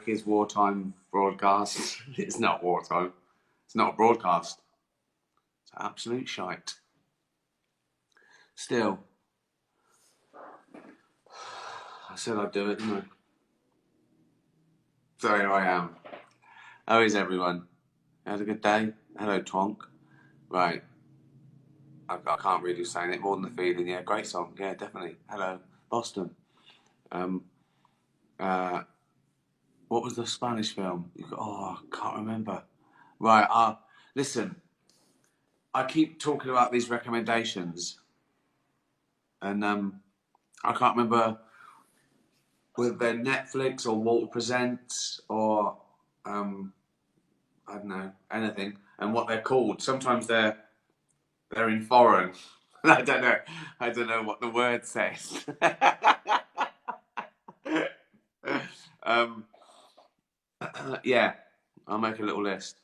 America's wartime broadcast. It's not wartime. It's not a broadcast. It's absolute shite. Still, I said I'd do it, didn't I? So here I am. How is everyone? Had a good day? Hello, Twonk. Right. I can't really say it more than the feeling. Yeah, great song. Yeah, definitely. Hello, Boston. What was the Spanish film? I can't remember. Right. Listen. I keep talking about these recommendations, and I can't remember whether they're Netflix or Walter Presents or I don't know, anything, and what they're called. Sometimes they're in foreign. I don't know. I don't know what the word says. Yeah, I'll make a little list.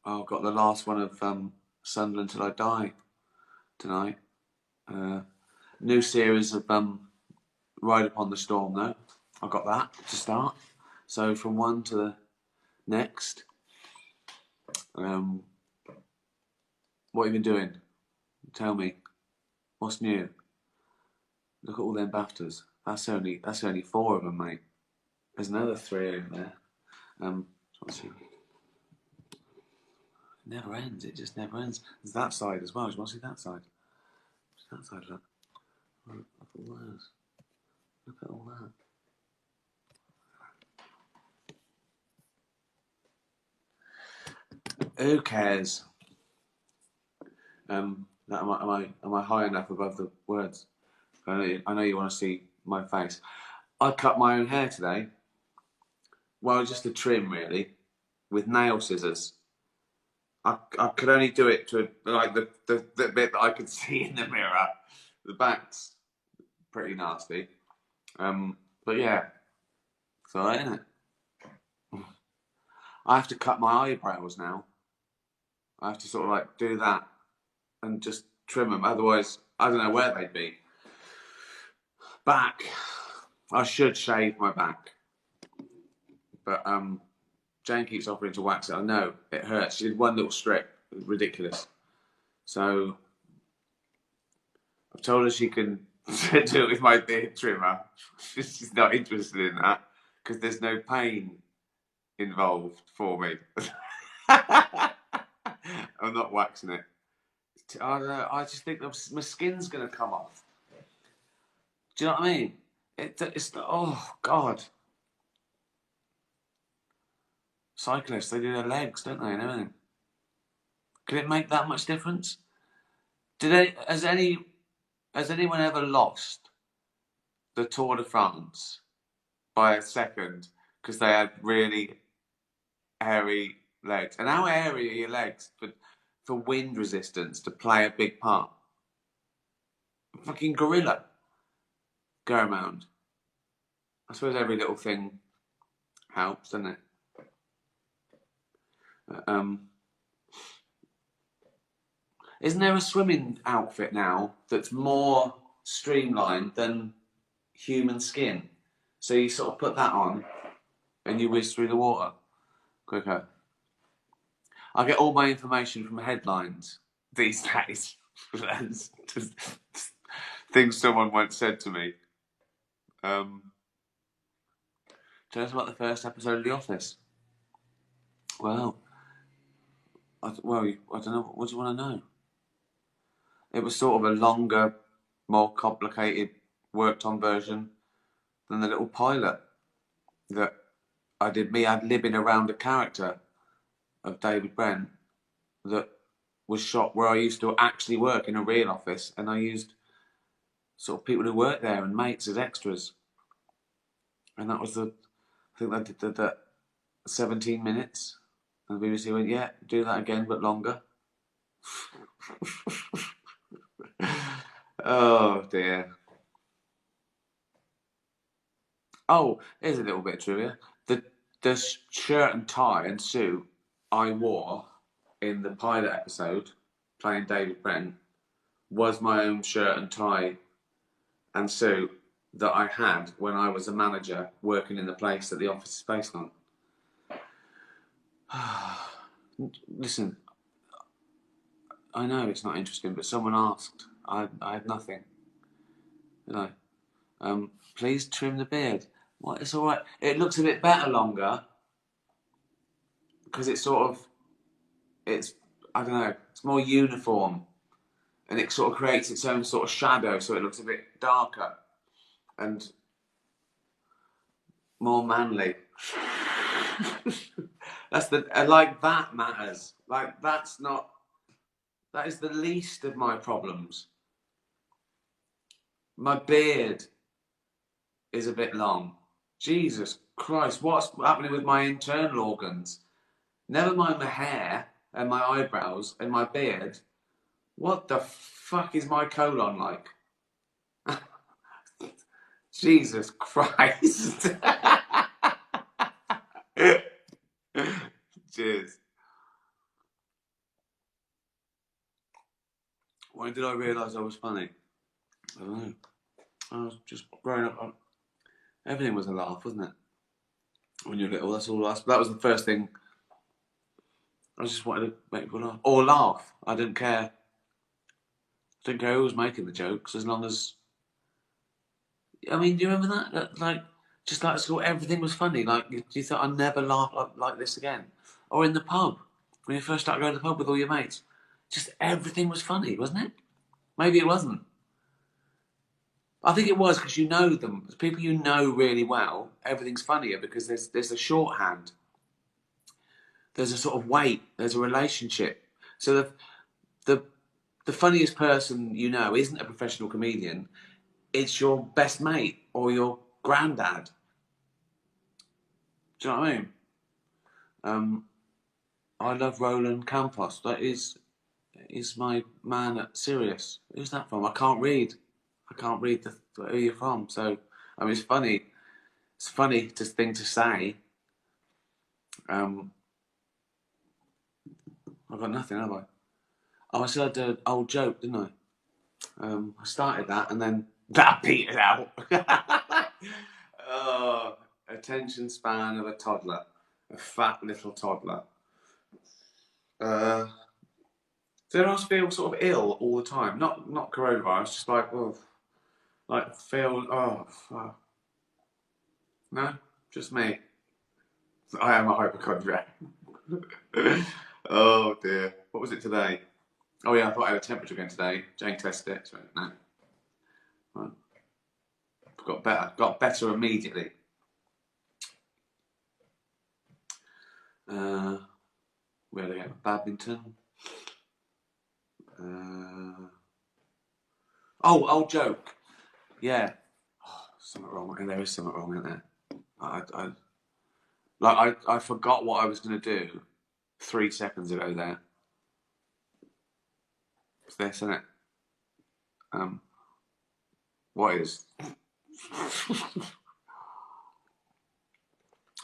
I've got the last one of Sunderland Till I Die tonight. New series of Ride Upon the Storm, though. I've got that to start. So from one to the next. What have you been doing? Tell me. What's new? Look at all them BAFTAs. That's only 4 of them, mate. There's another 3 in there. Let's see. It never ends. It just never ends. There's that side as well. Do you want to see that side? What's that side? Look. Look at all those. Look at all that. Who cares? Am I high enough above the words? I know you want to see my face. I cut my own hair today. Well, just a trim, really, with nail scissors. I could only do it to like the bit that I could see in the mirror. The back's pretty nasty. But yeah, it's alright, isn't it? I have to cut my eyebrows now. I have to sort of like do that and just trim them. Otherwise, I don't know where they'd be. Back. I should shave my back. But Jane keeps offering to wax it. I know, it hurts. She did one little strip. Ridiculous. So I've told her she can do it with my beard trimmer. She's not interested in that because there's no pain involved for me. I'm not waxing it. I don't know. I just think my skin's going to come off. Do you know what I mean? It's oh God. Cyclists, they do their legs, don't they, and everything. Can it make that much difference? Has anyone ever lost the Tour de France by a second because they had really hairy legs? And how hairy are your legs for wind resistance to play a big part? A fucking gorilla go around. I suppose every little thing helps, doesn't it? Isn't there a swimming outfit now that's more streamlined than human skin? So you sort of put that on and you whiz through the water quicker. I get all my information from headlines these days. Things someone once said to me. Tell us about the first episode of The Office. Well, I don't know. What do you want to know? It was sort of a longer, more complicated, worked-on version than the little pilot that I did. I'd living around a character of David Brent that was shot where I used to actually work in a real office, and I used sort of people who worked there and mates as extras. And that was I think I did that 17 minutes. And the BBC went, yeah, do that again, but longer. Oh, dear. Oh, here's a little bit of trivia. The shirt and tie and suit I wore in the pilot episode, playing David Brent, was my own shirt and tie and suit that I had when I was a manager working in the place that the office is based on. Listen, I know it's not interesting, but someone asked. I had nothing. You know, please trim the beard. What? It's all right. It looks a bit better longer because it's sort of, it's, I don't know, it's more uniform, and it sort of creates its own sort of shadow, so it looks a bit darker and more manly. That's the like that matters. Like that's not. That is the least of my problems. My beard is a bit long. Jesus Christ, what's happening with my internal organs? Never mind my hair and my eyebrows and my beard. What the fuck is my colon like? Jesus Christ. Cheers. When did I realise I was funny? I don't know. I was just growing up. Everything was a laugh, wasn't it? When you're little, that's all. That was the first thing. I just wanted to make people laugh. Or laugh. I didn't care. I didn't care who was making the jokes, as long as. I mean, do you remember that? Like, just like at school, everything was funny. Like, you thought I'd never laugh like this again. Or in the pub, when you first started going to the pub with all your mates. Just everything was funny, wasn't it? Maybe it wasn't. I think it was because you know them. People you know really well, everything's funnier because there's a shorthand. There's a sort of weight. There's a relationship. So the the funniest person you know isn't a professional comedian. It's your best mate or your granddad. Do you know what I mean? I love Roland Campos. That is my man at Sirius. Who's that from? I can't read. I can't read who you're from. So I mean, it's funny. It's funny thing to say. I've got nothing, have I? Oh, I said an old joke, didn't I? I started that and then that petered out. Oh, attention span of a toddler, a fat little toddler. Do anyone else feel sort of ill all the time? Not coronavirus, just like feel fuck. No, just me. I am a hypochondriac. Oh dear. What was it today? Oh yeah, I thought I had a temperature again today. Jane tested it. So no. Right. Got better. Got better immediately. Where they go? Badminton. Old joke. Yeah. Oh, something wrong. And there is something wrong in there. I forgot what I was going to do 3 seconds ago. There. It's this, isn't it? What is?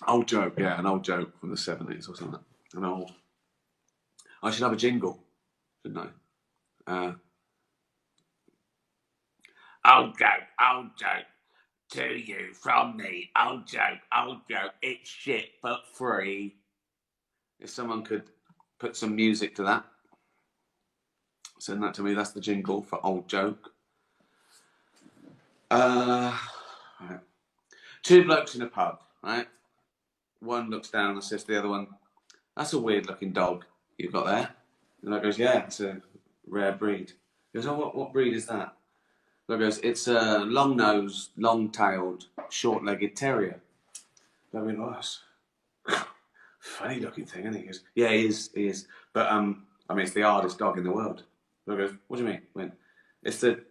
Old joke, yeah, an old joke from the 70s or something. An old. I should have a jingle, shouldn't I? Old joke to you from me. Old joke, it's shit but free. If someone could put some music to that, send that to me. That's the jingle for old joke. Right. Two blokes in a pub, right? One looks down and says to the other one, "That's a weird looking dog you've got there." And I goes, "Yeah, it's a rare breed." He goes, "Oh, what breed is that?" I goes, "It's a long-nosed, long-tailed, short-legged terrier." I mean, oh, that's funny looking thing, isn't he? He goes, "Yeah, he is. But I mean, it's the hardest dog in the world." I goes, "What do you mean?" I mean, it's the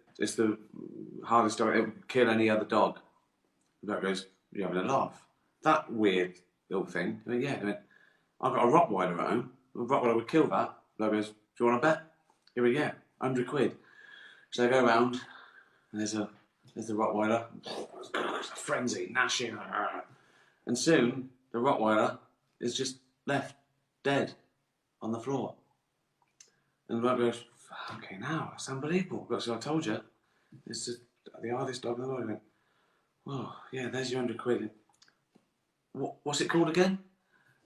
hardest dog. It would kill any other dog. That goes, "You're having a laugh." That weird little thing. I mean, yeah. I mean, I've got a Rottweiler at home. A Rottweiler would kill that. That goes, "Do you want to bet?" He went, "Yeah, £100." So they go round, and there's the Rottweiler, frenzy, gnashing, and soon the Rottweiler is just left dead on the floor. And the bloke goes, "Okay, now it's unbelievable." So I told you, it's just the hardest dog in the world. Oh, yeah, there's your £100. What's it called again?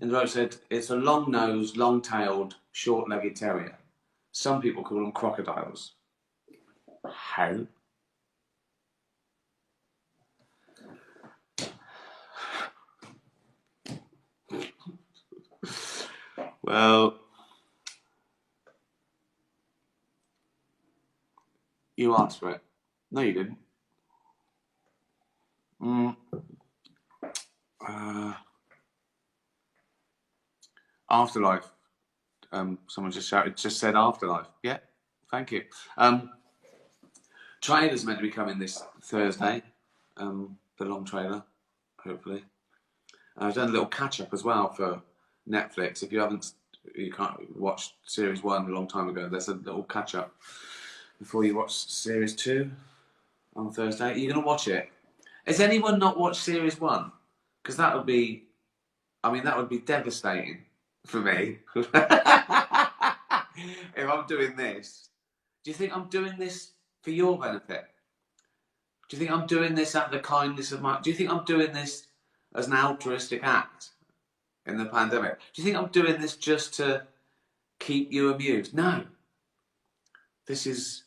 And the bloke said, it's a long-nosed, long-tailed, short-legged terrier. Some people call them crocodiles. How? Well, you asked for it. No, you didn't. Afterlife. Someone just said Afterlife. Yeah, thank you. Trailer's meant to be coming this Thursday. The long trailer, hopefully. I've done a little catch-up as well for Netflix. If you can't watch Series 1 a long time ago, there's a little catch-up before you watch Series 2 on Thursday. Are you going to watch it? Has anyone not watched Series 1? Because that would be devastating for me. If I'm doing this, do you think I'm doing this for your benefit? Do you think I'm doing this out of the kindness of my... Do you think I'm doing this as an altruistic act in the pandemic? Do you think I'm doing this just to keep you amused? No. This is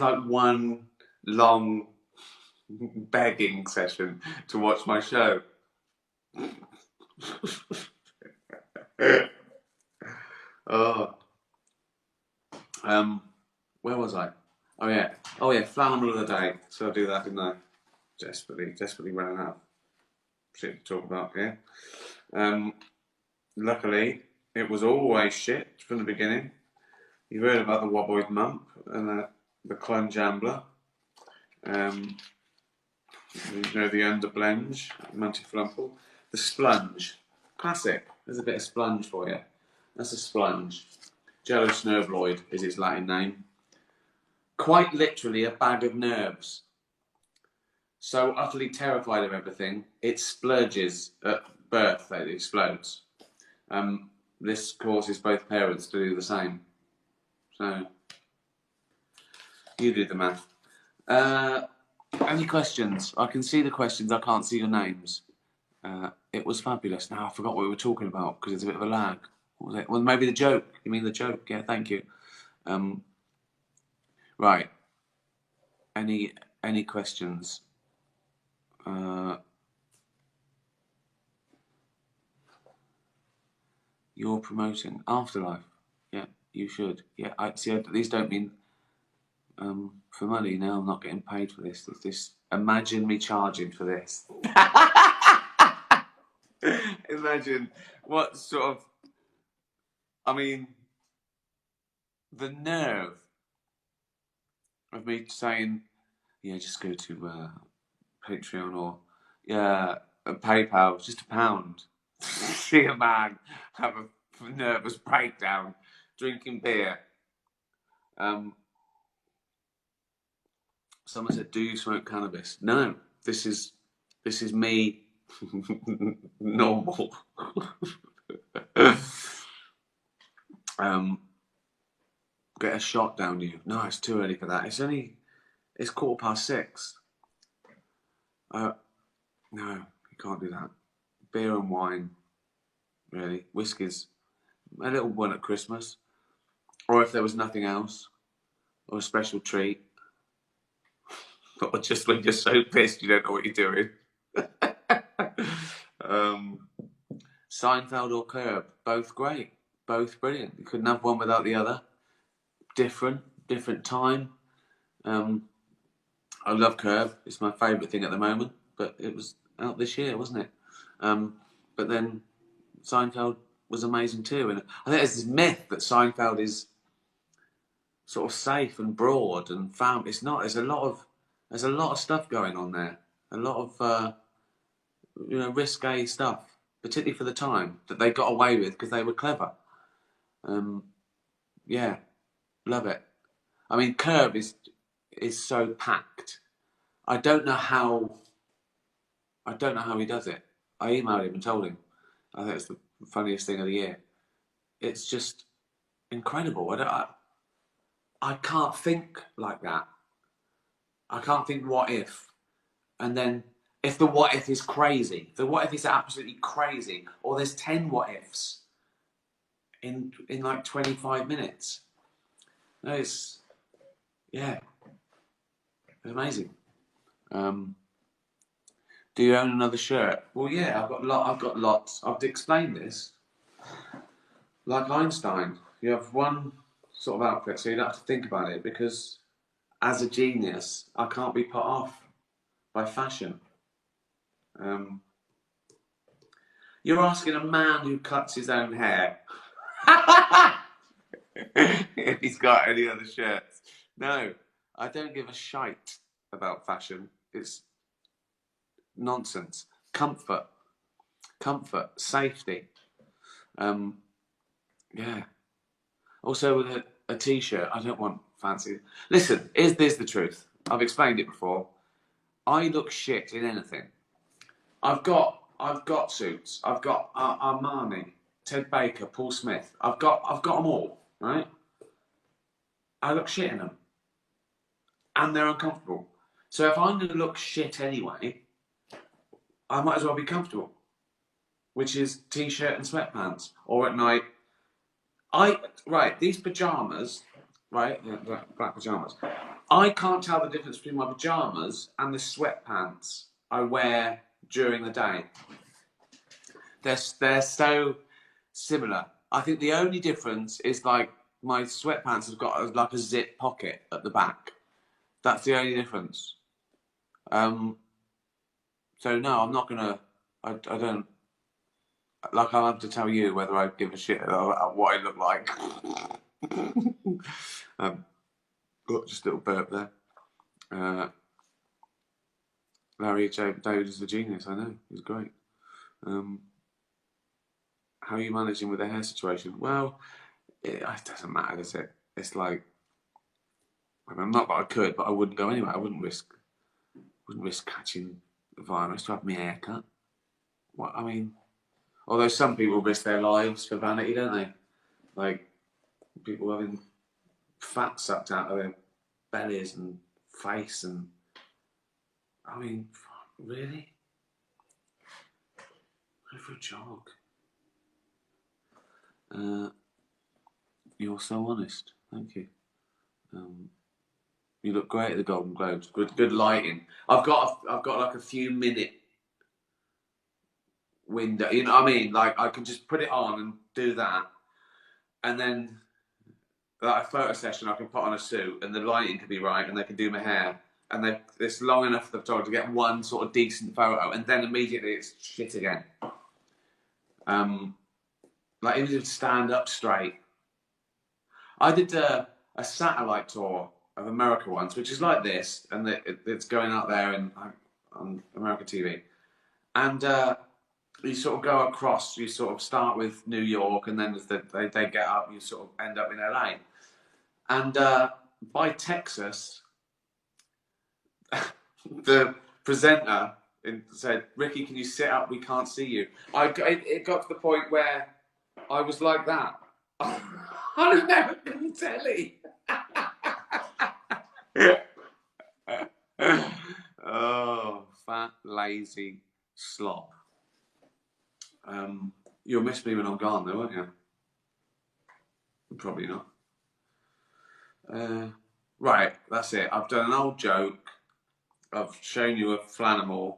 like one long begging session to watch my show. Oh. Where was I? Oh yeah, flannel of the day. So I'll do that, didn't I? Desperately running out of shit to talk about here. Luckily, it was always shit from the beginning. You've heard about the Wobboid Mump and the Clunge Ambler. The Underblenge, Muntiflumple. The Splunge. Classic. There's a bit of splunge for you. That's a splunge. Jello Snurvloid is its Latin name. Quite literally a bag of nerves. So utterly terrified of everything, it splurges at birth, that it explodes. This causes both parents to do the same. So, you do the math. Any questions? I can see the questions, I can't see your names. It was fabulous. Now I forgot what we were talking about because there's a bit of a lag. What was it? Well, maybe the joke. You mean the joke? Yeah, thank you. Right. Any questions? You're promoting Afterlife. Yeah, you should. Yeah, these don't mean for money. No, I'm not getting paid for this. Imagine me charging for this. Imagine what sort of... I mean, the nerve of me saying, yeah, just go to Patreon or PayPal, just £1. See a man have a nervous breakdown drinking beer. Someone said, "Do you smoke cannabis?" No, this is me, normal. Get a shot down you. No, it's too early for that. It's 6:15. No, you can't do that. Beer and wine, really. Whiskies, a little one at Christmas, or if there was nothing else, or a special treat, or just when you're so pissed you don't know what you're doing. Seinfeld or Curb, both great, both brilliant. You couldn't have one without the other. Different time. I love Curb. It's my favourite thing at the moment, but it was out this year, wasn't it? But then Seinfeld was amazing too. And I think there's this myth that Seinfeld is sort of safe and broad and found. It's not. There's a lot of stuff going on there. A lot of risque stuff, particularly for the time that they got away with because they were clever. Yeah, love it. I mean, Curb is so packed. I don't know how he does it. I emailed him and told him. I think it's the funniest thing of the year. It's just incredible. I can't think like that. I can't think what if, and then If the what if is crazy, if the what if is absolutely crazy, or there's 10 what ifs in like 25 minutes. No, it's amazing. Do you own another shirt? Well, yeah, I've got lots. I've explained this. Like Einstein, you have one sort of outfit, so you don't have to think about it, because as a genius, I can't be put off by fashion. You're asking a man who cuts his own hair if he's got any other shirts. No, I don't give a shite about fashion. It's nonsense. Comfort, safety. Yeah. Also, with a t-shirt, I don't want fancy. Listen, is this the truth? I've explained it before. I look shit in anything. I've got suits. I've got Armani, Ted Baker, Paul Smith. I've got them all, right? I look shit in them, and they're uncomfortable. So if I'm going to look shit anyway, I might as well be comfortable, which is t-shirt and sweatpants, or at night. These pajamas, right? Black pajamas. I can't tell the difference between my pajamas and the sweatpants I wear during the day. They're so similar. I think the only difference is like my sweatpants have got like a zip pocket at the back. That's the only difference. So no, I'm not gonna. I don't. Like, I'll have to tell you whether I give a shit about what I look like. Got just a little burp there. Larry J. David is a genius, I know. He's great. How are you managing with the hair situation? Well, it doesn't matter, does it? It's like, I mean, not that I could, but I wouldn't go anywhere. I wouldn't risk catching the virus to have my hair cut. What, I mean, although some people risk their lives for vanity, don't they? Like, people having fat sucked out of their bellies and face, and I mean, really? Go for a jog. You're so honest. Thank you. You look great at the Golden Globes. Good lighting. I've got like a few minute window. You know what I mean? Like, I can just put it on and do that, and then like a photo session, I can put on a suit, and the lighting can be right, and they can do my hair, and it's long enough for the to get one sort of decent photo, and then immediately it's shit again. Like, even if stand up straight. I did a satellite tour of America once, which is like this, and it's going out there on American TV, and you sort of go across. You sort of start with New York, and then as they get up, you sort of end up in LA, and by Texas, the presenter said, "Ricky, can you sit up? We can't see you." It got to the point where I was like that. On American telly. Oh, fat, lazy slop. You'll miss me when I'm gone, though, won't you? Probably not. Right, that's it. I've done an old joke. I've shown you a flanimal.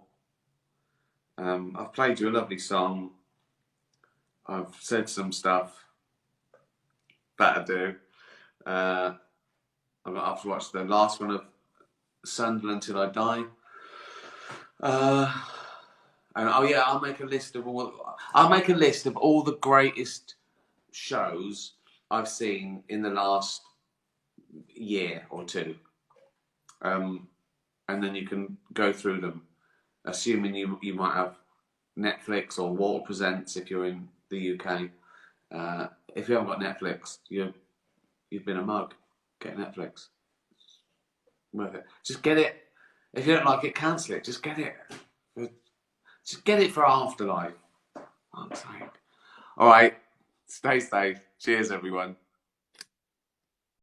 I've played you a lovely song. I've said some stuff that I do. I'm gonna have to watch the last one of Sunderland Till I Die. And I'll make a list of all the greatest shows I've seen in the last year or two. And then you can go through them, assuming you might have Netflix or Walter Presents if you're in the UK. If you haven't got Netflix, you've been a mug. Get Netflix. Worth it. Just get it. If you don't like it, cancel it. Just get it. Just get it for Afterlife. I'm saying. All right. Stay safe. Cheers, everyone.